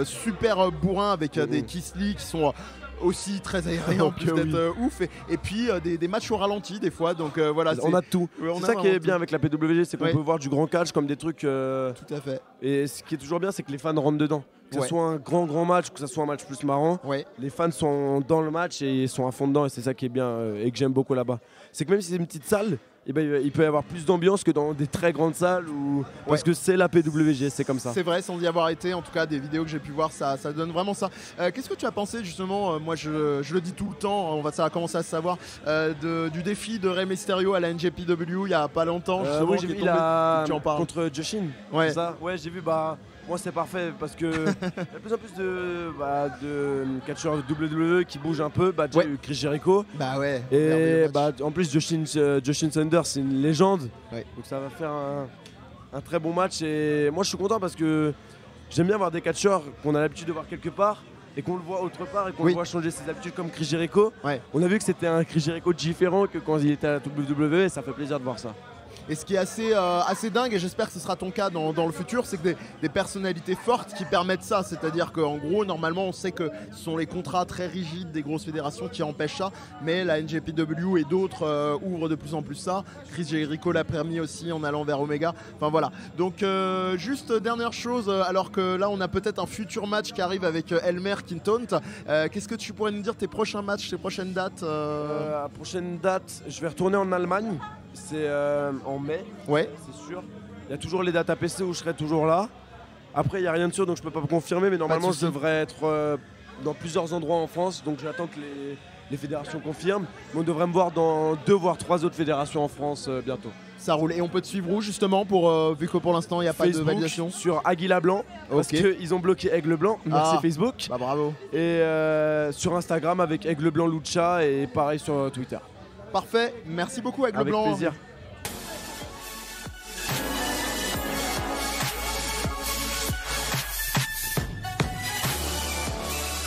[SPEAKER 1] super bourrins avec des Kiss Lee qui sont aussi très aériens en plus d'être ouf, et puis des matchs au ralenti des fois, donc voilà.
[SPEAKER 8] On a tout. C'est ça qui est bien avec la PWG, c'est qu'on peut voir du grand catch comme des trucs.
[SPEAKER 1] Tout à fait.
[SPEAKER 8] Et ce qui est toujours bien, c'est que les fans rentrent dedans. Que ce soit un grand match, que ce soit un match plus marrant, les fans sont dans le match et sont à fond dedans, et c'est ça qui est bien et que j'aime beaucoup là-bas. C'est que même si c'est une petite salle, il peut y avoir plus d'ambiance que dans des très grandes salles parce que c'est la PWG, c'est comme ça.
[SPEAKER 1] C'est vrai, sans y avoir été, en tout cas des vidéos que j'ai pu voir, ça donne vraiment ça. Qu'est-ce que tu as pensé justement, moi je le dis tout le temps, ça va commencer à se savoir, du défi de Rey Mysterio à la NJPW il y a pas longtemps,
[SPEAKER 8] oui, j'ai vu tu en parles. Contre Jushin. Ouais, j'ai vu, moi c'est parfait parce que il y a de plus en plus de catcheurs WWE qui bougent un peu. Déjà il y a eu Chris Jericho. Et en plus Jushin Thunder c'est une légende. Donc ça va faire un très bon match. Et moi je suis content parce que j'aime bien voir des catcheurs qu'on a l'habitude de voir quelque part et qu'on le voit autre part et qu'on le voit changer ses habitudes comme Chris Jericho. On a vu que c'était un Chris Jericho différent que quand il était à la WWE et ça fait plaisir de voir ça.
[SPEAKER 1] Et ce qui est assez dingue, et j'espère que ce sera ton cas dans le futur, c'est que des personnalités fortes qui permettent ça. C'est-à-dire qu'en gros, normalement, on sait que ce sont les contrats très rigides des grosses fédérations qui empêchent ça. Mais la NJPW et d'autres ouvrent de plus en plus ça. Chris Jericho l'a permis aussi en allant vers Omega. Enfin voilà. Donc juste dernière chose, alors que là, on a peut-être un futur match qui arrive avec Elmer Quintaunt. Qu'est-ce que tu pourrais nous dire tes prochains matchs, tes prochaines dates
[SPEAKER 8] La prochaine date, je vais retourner en Allemagne. C'est en mai, c'est sûr. Il y a toujours les dates APC où je serai toujours là. Après, il n'y a rien de sûr, donc je ne peux pas confirmer, mais normalement, je devrais être dans plusieurs endroits en France. Donc j'attends que les fédérations confirment. Mais on devrait me voir dans 2 voire 3 autres fédérations en France bientôt.
[SPEAKER 1] Ça roule. Et on peut te suivre où justement, vu que pour l'instant, il n'y a pas de validation?
[SPEAKER 8] Sur Aguila Blanc, parce qu'ils ont bloqué Aigle Blanc. Merci Facebook.
[SPEAKER 1] Bravo.
[SPEAKER 8] Et sur Instagram avec Aigle Blanc Lucha et pareil sur Twitter.
[SPEAKER 1] Parfait, merci beaucoup Aigle Blanc.
[SPEAKER 8] Avec plaisir.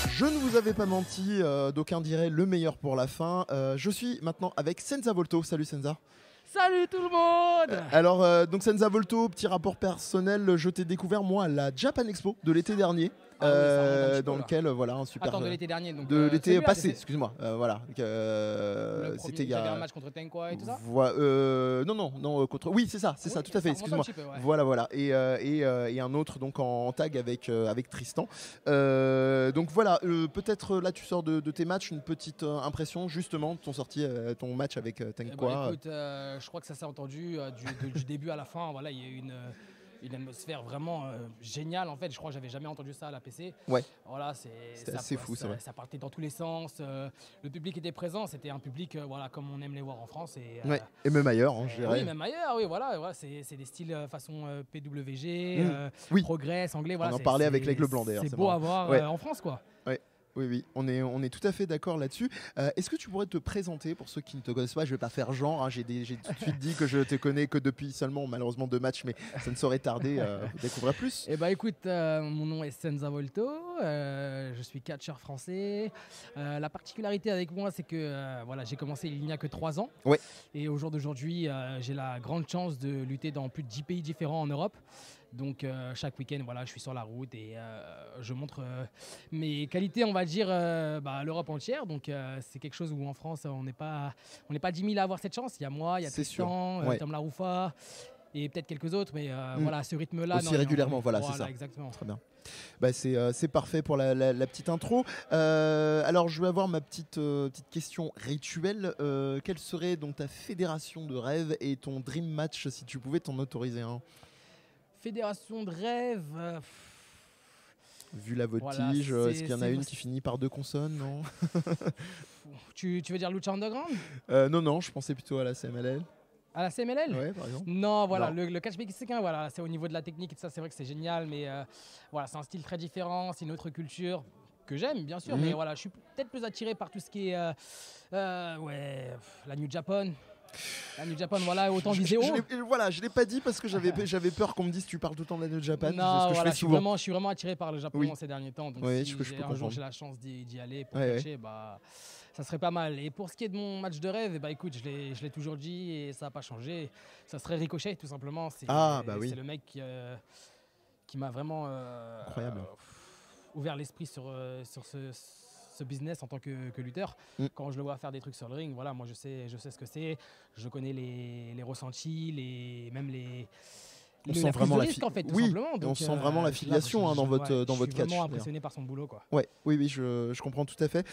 [SPEAKER 1] Je ne vous avais pas menti, d'aucuns diraient le meilleur pour la fin. Je suis maintenant avec Senza Volto. Salut Senza.
[SPEAKER 10] Salut tout le monde.
[SPEAKER 1] Alors donc Senza Volto, petit rapport personnel, je t'ai découvert moi à la Japan Expo de l'été dernier. Dans lequel voilà un super.
[SPEAKER 10] Attends, de l'été dernier, donc
[SPEAKER 1] de l'été passé, excuse-moi. Voilà.
[SPEAKER 10] C'était il y a un match contre Tenqua et tout ça.
[SPEAKER 1] Non contre. Oui c'est ça, tout à fait. Excuse-moi. Voilà. Et un autre donc en tag avec Tristan. Donc voilà, peut-être là tu sors de tes matchs, une petite impression justement de ton match avec Tenqua.
[SPEAKER 10] Écoute, je crois que ça s'est entendu du début à la fin. Voilà, il y a eu une atmosphère vraiment géniale en fait. Je crois que j'avais jamais entendu ça à la PC. Voilà,
[SPEAKER 1] c'était assez fou, c'est vrai.
[SPEAKER 10] Ça partait dans tous les sens. Le public était présent. C'était un public voilà comme on aime les voir en France
[SPEAKER 1] et même ailleurs, je dirais.
[SPEAKER 10] Oui, même ailleurs. Oui, voilà c'est des styles façon PWG, Progress, anglais. Voilà,
[SPEAKER 1] on en parlait avec l'Aigle Blanc d'ailleurs.
[SPEAKER 10] C'est beau à voir en France quoi.
[SPEAKER 1] Oui, on est tout à fait d'accord là-dessus. Est-ce que tu pourrais te présenter pour ceux qui ne te connaissent pas? Je ne vais pas faire genre, j'ai tout de suite dit que je te connais que depuis seulement malheureusement 2 matchs, mais ça ne saurait tarder à découvrir plus.
[SPEAKER 10] Écoute, mon nom est Senza Volto, je suis catcheur français. La particularité avec moi, c'est que j'ai commencé il n'y a que 3 ans. Et au jour d'aujourd'hui, j'ai la grande chance de lutter dans plus de 10 pays différents en Europe. Donc chaque week-end, voilà, je suis sur la route et je montre mes qualités, on va dire, à l'Europe entière. Donc c'est quelque chose où en France, on n'est pas 10 000 à avoir cette chance. Il y a moi, il y a Tristan, Tom Laroufa et peut-être quelques autres. Mais voilà, ce rythme-là.
[SPEAKER 1] Aussi régulièrement, voilà, c'est ça.
[SPEAKER 10] Exactement.
[SPEAKER 1] Très bien. C'est parfait pour la petite intro. Alors, je vais avoir ma petite question rituelle. Quelle serait donc ta fédération de rêve et ton dream match si tu pouvais t'en autoriser un?
[SPEAKER 10] Fédération de rêve.
[SPEAKER 1] Vu la voltige, est-ce qu'il y en a une qui finit par 2 consonnes, non?
[SPEAKER 10] Tu veux dire Lucha Underground?
[SPEAKER 1] Non, je pensais plutôt à la CMLL.
[SPEAKER 10] À la CMLL?
[SPEAKER 1] Ouais, par exemple.
[SPEAKER 10] Non, voilà,
[SPEAKER 1] non.
[SPEAKER 10] Le catch mexicain, voilà, c'est au niveau de la technique et tout ça, c'est vrai que c'est génial, mais voilà, c'est un style très différent, c'est une autre culture que j'aime, bien sûr, mais voilà, je suis peut-être plus attiré par tout ce qui est la New Japan. La New Japan, voilà, autant viser haut.
[SPEAKER 1] Voilà, je l'ai pas dit parce que j'avais peur qu'on me dise tu parles tout le temps de la New Japan.
[SPEAKER 10] Non, voilà, je suis vraiment attiré par le Japon ces derniers temps. Donc
[SPEAKER 1] oui,
[SPEAKER 10] si un jour j'ai la chance d'y aller pour catcher, ça serait pas mal. Et pour ce qui est de mon match de rêve, écoute, je l'ai toujours dit et ça n'a pas changé. Ça serait Ricochet, tout simplement. C'est le mec qui m'a vraiment
[SPEAKER 1] incroyable.
[SPEAKER 10] Ouvert l'esprit sur ce business en tant que lutteur. Quand je le vois faire des trucs sur le ring, voilà, moi je sais ce que c'est, je connais les ressentis, même
[SPEAKER 1] on sent vraiment la
[SPEAKER 10] risque, en fait, tout
[SPEAKER 1] oui,
[SPEAKER 10] simplement. Donc,
[SPEAKER 1] on sent vraiment l'affiliation dans votre catch.
[SPEAKER 10] Je suis vraiment impressionné par son boulot, quoi.
[SPEAKER 1] Oui, je comprends tout à fait.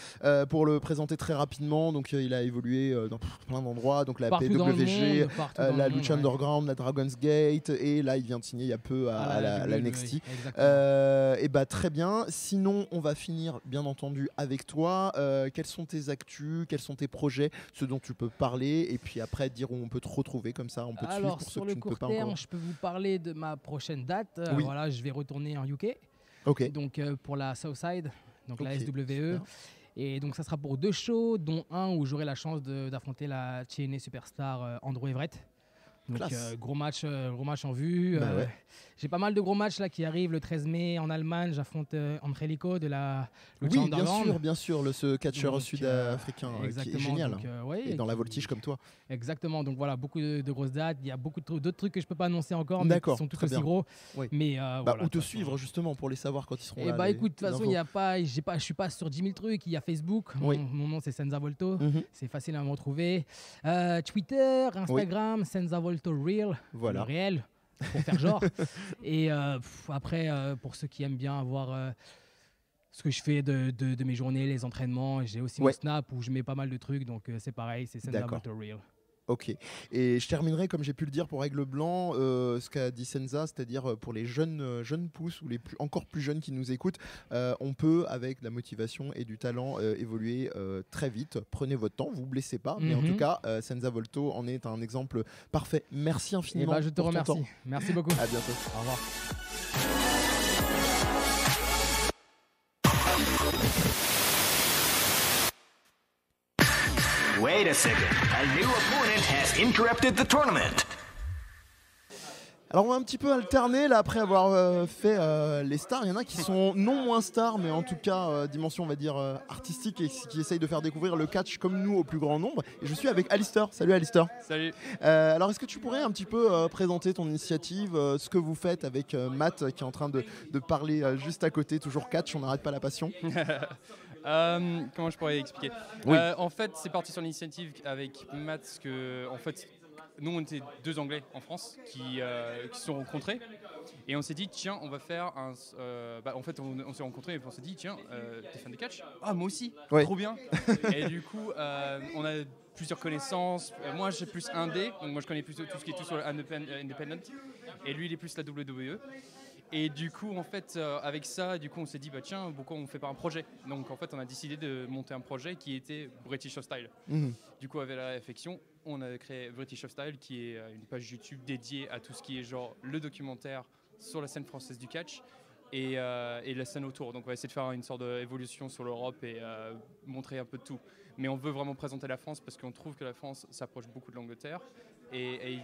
[SPEAKER 1] Pour le présenter très rapidement, donc il a évolué dans plein d'endroits, donc la PWG, la Lucha Underground, la Dragon's Gate, et là il vient de signer il y a peu à la NXT. Très bien. Sinon, on va finir bien entendu avec toi. Quels sont tes actus, quels sont tes projets, ceux dont tu peux parler, et puis après dire où on peut te retrouver, comme ça on peut te suivre pour ceux que tu ne peux pas encore.
[SPEAKER 10] Je peux vous parler de ma prochaine date. Voilà, je vais retourner en UK. Donc pour la Southside, donc la SWE. Et donc ça sera pour 2 shows, dont un où j'aurai la chance d'affronter la TNA Superstar Andrew Everett. Donc gros match en vue. J'ai pas mal de gros matchs là qui arrivent le 13 mai en Allemagne. J'affronte Angelico de la Lucha Underground.
[SPEAKER 1] bien sûr, ce catcheur sud-africain qui est génial. Donc, et dans la voltige comme toi.
[SPEAKER 10] Exactement, donc voilà, beaucoup de grosses dates. Il y a beaucoup d'autres trucs que je peux pas annoncer encore, mais qui sont tous aussi gros. Mais
[SPEAKER 1] où te suivre justement pour les savoir quand ils seront là.
[SPEAKER 10] Écoute, de toute façon, je suis pas sur 10 000 trucs. Il y a Facebook, mon nom c'est Senza Volto, c'est facile à me retrouver. Twitter, Instagram, Senza Volto Real, le réel, pour faire genre. Et après, pour ceux qui aiment bien avoir ce que je fais de mes journées, les entraînements, j'ai aussi mon Snap où je mets pas mal de trucs, donc c'est pareil, c'est Senza Volto Real.
[SPEAKER 1] Ok. Et je terminerai, comme j'ai pu le dire pour Aigle Blanc, ce qu'a dit Senza, c'est-à-dire pour les jeunes pousses ou les encore plus jeunes qui nous écoutent, on peut, avec de la motivation et du talent, évoluer très vite. Prenez votre temps, vous vous blessez pas. Mais en tout cas, Senza Volto en est un exemple parfait. Merci infiniment.
[SPEAKER 10] Je te remercie. Merci beaucoup.
[SPEAKER 1] À bientôt.
[SPEAKER 10] Au revoir.
[SPEAKER 4] Wait a second. A new opponent has interrupted the tournament.
[SPEAKER 1] Alors on va un petit peu alterner là après avoir fait les stars. Il y en a qui sont non moins stars, mais en tout cas dimension on va dire artistique et qui essayent de faire découvrir le catch comme nous au plus grand nombre. Et je suis avec Alistair. Salut Alistair.
[SPEAKER 11] Salut.
[SPEAKER 1] Alors est-ce que tu pourrais un petit peu présenter ton initiative, ce que vous faites avec Matt qui est en train de parler juste à côté, toujours catch, on n'arrête pas la passion.
[SPEAKER 11] Comment je pourrais expliquer? En fait, c'est parti sur l'initiative avec Matt, parce que en fait, nous on était 2 Anglais en France qui se sont rencontrés et on s'est dit tiens on va faire un. En fait on s'est rencontrés et on s'est dit tiens t'es fan de catch? Ah moi aussi, trop bien. Et du coup on a plusieurs connaissances. Moi j'ai plus indé, donc moi je connais plus tout ce qui est tout sur le independent et lui il est plus la WWE. Et du coup, en fait, avec ça, du coup, on s'est dit, tiens, pourquoi on fait pas un projet? Donc, en fait, on a décidé de monter un projet qui était British of Style. Du coup, avec la réflexion, on a créé British of Style, qui est une page YouTube dédiée à tout ce qui est genre le documentaire sur la scène française du catch et la scène autour. Donc, on va essayer de faire une sorte d'évolution sur l'Europe et montrer un peu de tout. Mais on veut vraiment présenter la France parce qu'on trouve que la France s'approche beaucoup de l'Angleterre et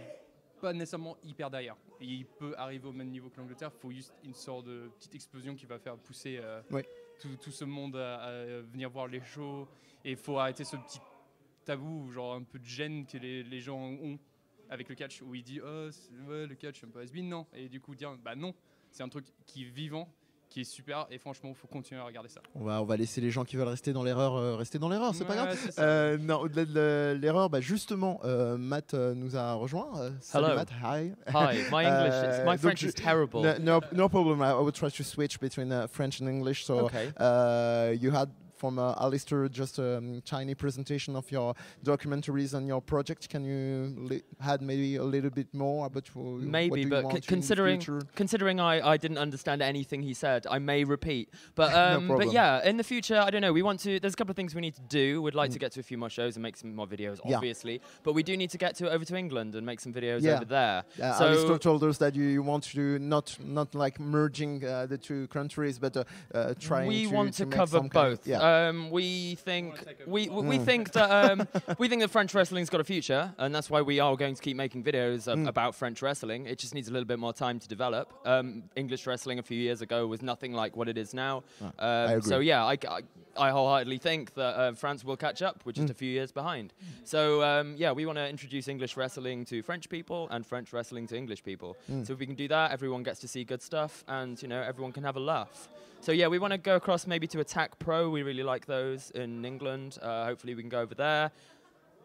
[SPEAKER 11] pas nécessairement hyper derrière. Il peut arriver au même niveau que l'Angleterre, il faut juste une sorte de petite explosion qui va faire pousser tout ce monde à venir voir les shows. Et il faut arrêter ce petit tabou, genre un peu de gêne que les gens ont avec le catch où il dit ouais, le catch un peu has-been, non. Et du coup dire bah non, c'est un truc qui est vivant, qui est super, et franchement il faut continuer à regarder ça.
[SPEAKER 1] On va laisser les gens qui veulent rester dans l'erreur c'est pas grave. Non, au-delà de l'erreur, justement Matt nous a rejoint.
[SPEAKER 12] Hello
[SPEAKER 1] Matt, hi.
[SPEAKER 12] My French is terrible.
[SPEAKER 1] No problem. I will try to switch between French and English. So you had from Alistair just a tiny presentation of your documentaries and your project. Can you add maybe a little bit more about
[SPEAKER 12] maybe, but considering I didn't understand anything he said, I may repeat. But
[SPEAKER 1] no
[SPEAKER 12] but yeah, in the future, I don't know. We want to. There's a couple of things we need to do. We'd like to get to a few more shows and make some more videos, obviously. But we do need to get over to England and make some videos over there.
[SPEAKER 1] So Alistair told us that you want to not like merging the two countries, but trying.
[SPEAKER 12] We
[SPEAKER 1] to
[SPEAKER 12] want to
[SPEAKER 1] make
[SPEAKER 12] cover
[SPEAKER 1] some
[SPEAKER 12] both.
[SPEAKER 1] Kind of,
[SPEAKER 12] we think that French wrestling's got a future, and that's why we are going to keep making videos about French wrestling. It just needs a little bit more time to develop. English wrestling a few years ago was nothing like what it is now.
[SPEAKER 1] I agree.
[SPEAKER 12] So yeah, I wholeheartedly think that France will catch up. We're just a few years behind. So yeah, we want to introduce English wrestling to French people and French wrestling to English people. So if we can do that, everyone gets to see good stuff, and everyone can have a laugh. So yeah, we want to go across maybe to Attack Pro. We really like those in England. Hopefully we can go over there,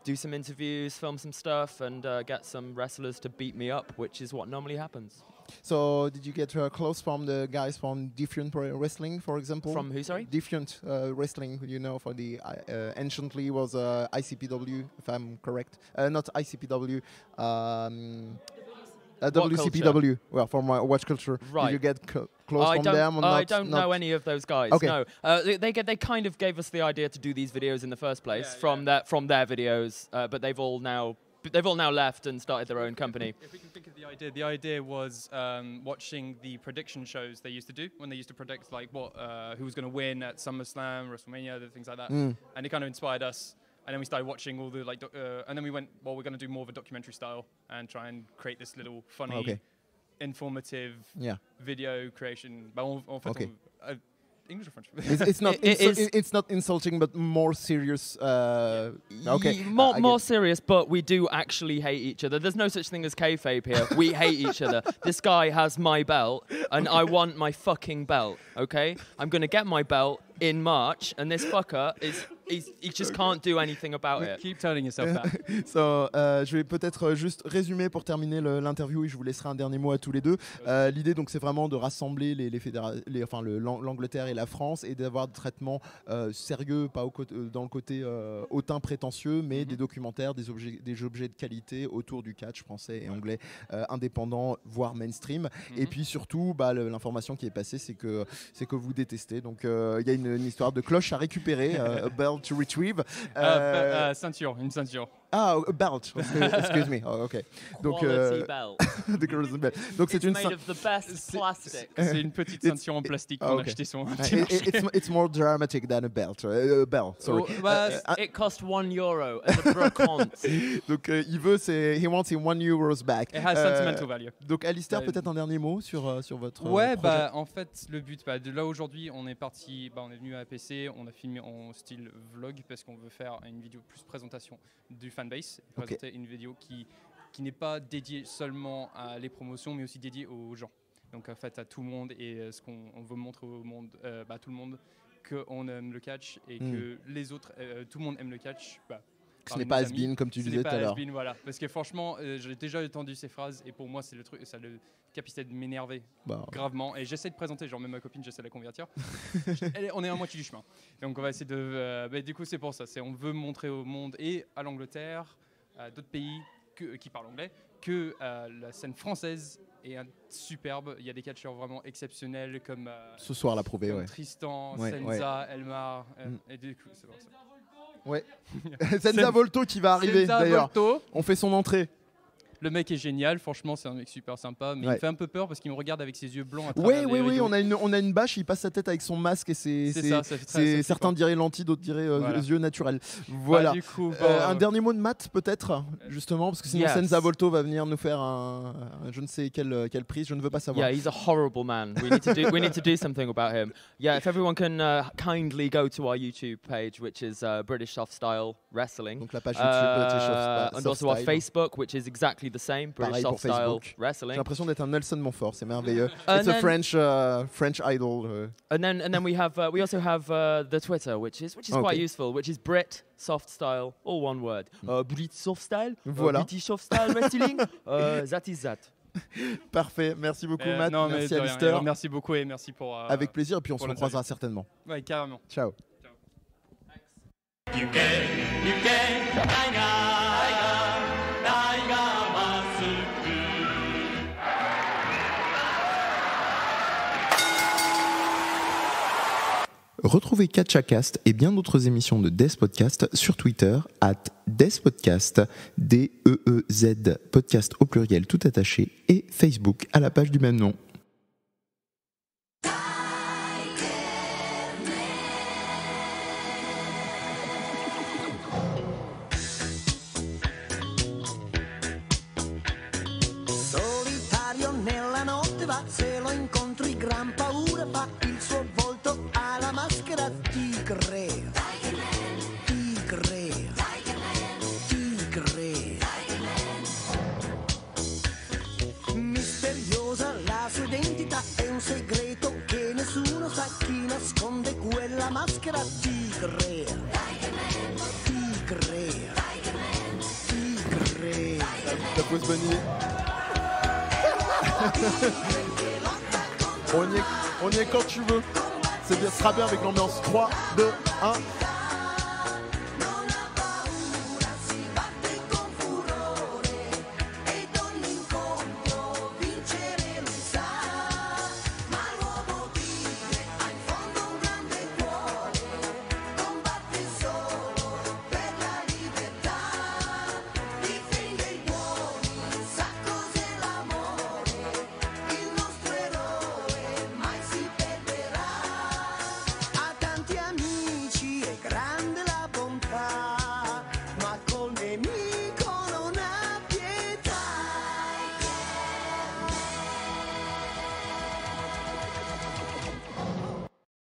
[SPEAKER 12] do some interviews, film some stuff, and get some wrestlers to beat me up, which is what normally happens.
[SPEAKER 1] So did you get close from the guys from Defiant Wrestling, for example?
[SPEAKER 12] From who, sorry?
[SPEAKER 1] Defiant Wrestling, for the anciently was ICPW, if I'm correct. Not ICPW. WCPW, well, from Watch Culture.
[SPEAKER 12] Right.
[SPEAKER 1] Did you get close from them? Or
[SPEAKER 12] I don't know any of those guys.
[SPEAKER 1] Okay.
[SPEAKER 12] No, they kind of gave us the idea to do these videos in the first place from their videos, but they've all now left and started their own company.
[SPEAKER 11] If we can think of the idea was watching the prediction shows they used to do when they used to predict like who was going to win at SummerSlam, WrestleMania, things like that, and it kind of inspired us. And then we started watching all the and then we went, well, we're going to do more of a documentary style and try and create this little funny, informative video creation. English or French?
[SPEAKER 1] It's not insulting, but more serious.
[SPEAKER 12] More serious, but we do actually hate each other. There's no such thing as kayfabe here. We hate each other. This guy has my belt, and I want my fucking belt. Okay, I'm gonna get my belt in March, and this fucker he just can't do anything about it.
[SPEAKER 11] Keep telling yourself that.
[SPEAKER 1] So, je vais peut-être juste résumer pour terminer l'interview et je vous laisserai un dernier mot à tous les deux. L'idée donc c'est vraiment de rassembler l'Angleterre et la France et d'avoir des traitements sérieux, pas dans le côté hautain prétentieux, mais des documentaires, des objets de qualité autour du catch français et anglais indépendant, voire mainstream. Et puis surtout, l'information qui est passée, c'est que vous détestez. Donc il y a une histoire de cloche à récupérer, a belt to retrieve.
[SPEAKER 11] Ceinture, une ceinture.
[SPEAKER 1] Ah, a belt. Excuse me. Oh, okay. Donc,
[SPEAKER 12] quality belt.
[SPEAKER 1] The quality belt. Donc c'est une
[SPEAKER 12] made of the best plastic.
[SPEAKER 11] C'est une petite ceinture en plastique qu'on a acheté sur un petit marché.
[SPEAKER 1] It's more dramatic than a belt. A belt. Sorry.
[SPEAKER 12] It cost €1 as a brocante.
[SPEAKER 1] Donc he wants €1 back.
[SPEAKER 11] It has sentimental value.
[SPEAKER 1] Donc Alistair, peut-être un dernier mot sur votre projet.
[SPEAKER 11] En fait le but, de là aujourd'hui, on est parti, on est venu à APC, on a filmé en style vlog parce qu'on veut faire une vidéo plus présentation du fanbase, présenter une vidéo qui n'est pas dédiée seulement à les promotions, mais aussi dédiée aux gens. Donc en fait à tout le monde, et ce qu'on veut montrer au monde, tout le monde, qu'on aime le catch et que les autres, tout le monde aime le catch.
[SPEAKER 1] Ce n'est pas has-been comme tu disais tout à l'heure.
[SPEAKER 11] Voilà. Parce que franchement, j'ai déjà entendu ces phrases et pour moi c'est le truc, ça le capacité de m'énerver gravement. Et j'essaie de présenter, genre même ma copine, j'essaie de la convertir. On est à moitié du chemin. Donc on va essayer de. Du coup c'est pour ça. On veut montrer au monde et à l'Angleterre, à d'autres pays qui parlent anglais, que la scène française est superbe. Il y a des catcheurs vraiment exceptionnels comme.
[SPEAKER 1] Ce soir l'a prouvé,
[SPEAKER 11] comme Tristan, Senza, Elmar. Et du coup c'est pour ça.
[SPEAKER 1] Ouais. Senza Volto qui va arriver d'ailleurs. On fait son entrée.
[SPEAKER 11] Le mec est génial, franchement, c'est un mec super sympa, mais il fait un peu peur parce qu'il me regarde avec ses yeux blancs.
[SPEAKER 1] Oui, on a une bâche, il passe sa tête avec son masque et certains diraient lentilles, d'autres diraient yeux naturels. Voilà.
[SPEAKER 11] Du coup,
[SPEAKER 1] un dernier mot de Matt peut-être, justement, parce que sinon Senza Volto va venir nous faire je ne sais quel prix, je ne veux pas savoir.
[SPEAKER 12] Yeah, he's a horrible man. We need to do something about him. Yeah, if everyone can kindly go to our YouTube page, which is British Soft Style Wrestling.
[SPEAKER 1] Donc la page YouTube British Soft Style.
[SPEAKER 12] And also our Facebook, which is exactly exactly the same. British
[SPEAKER 1] Pareil
[SPEAKER 12] soft
[SPEAKER 1] pour
[SPEAKER 12] style
[SPEAKER 1] Facebook.
[SPEAKER 12] wrestling.
[SPEAKER 1] J'ai l'impression d'être un Nelson Montfort, c'est merveilleux. It's a French idol.
[SPEAKER 12] And then we also have the Twitter, which is quite useful, which is Brit soft style, all one word. Brit soft style,
[SPEAKER 1] voilà.
[SPEAKER 12] British soft style wrestling, that is that.
[SPEAKER 1] Parfait, merci beaucoup Matt,
[SPEAKER 11] non,
[SPEAKER 1] merci
[SPEAKER 11] mais
[SPEAKER 1] Alistair.
[SPEAKER 11] Merci beaucoup et merci pour...
[SPEAKER 1] Avec plaisir, et puis on se recroisera certainement.
[SPEAKER 11] Ouais, carrément.
[SPEAKER 1] Ciao. Retrouvez KatchaCast et bien d'autres émissions de Death Podcast sur Twitter @DeathPodcast, DEEZ, podcast au pluriel tout attaché, et Facebook à la page du même nom.
[SPEAKER 13] Solitario nella notte va, se lo incontri gran paura fa, il suo volto ha la maschera tigre, tigre, tigre. Misteriosa la sua identità, è un segreto che nessuno sa, chi nasconde quella maschera tigre, tigre, tigre.
[SPEAKER 1] La pause Bonnie. On y est quand tu veux. Ce sera bien avec l'ambiance 3, 2, 1.